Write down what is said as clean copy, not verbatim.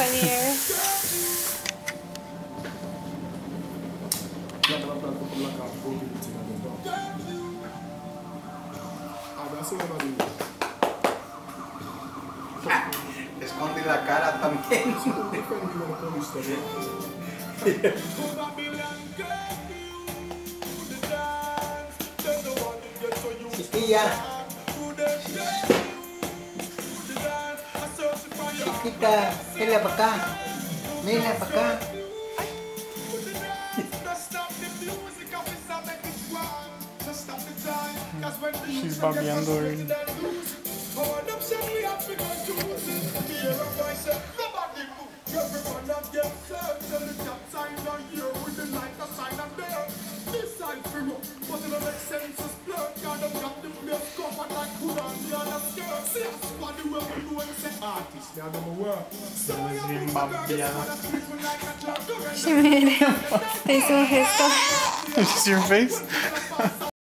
funnier. Escondí la cara también. Chiquilla. Chiquita, mira para acá. Mira para acá. She's babeando already. Es bien babeada. Sí, mire, te hizo un gesto. Is this your face?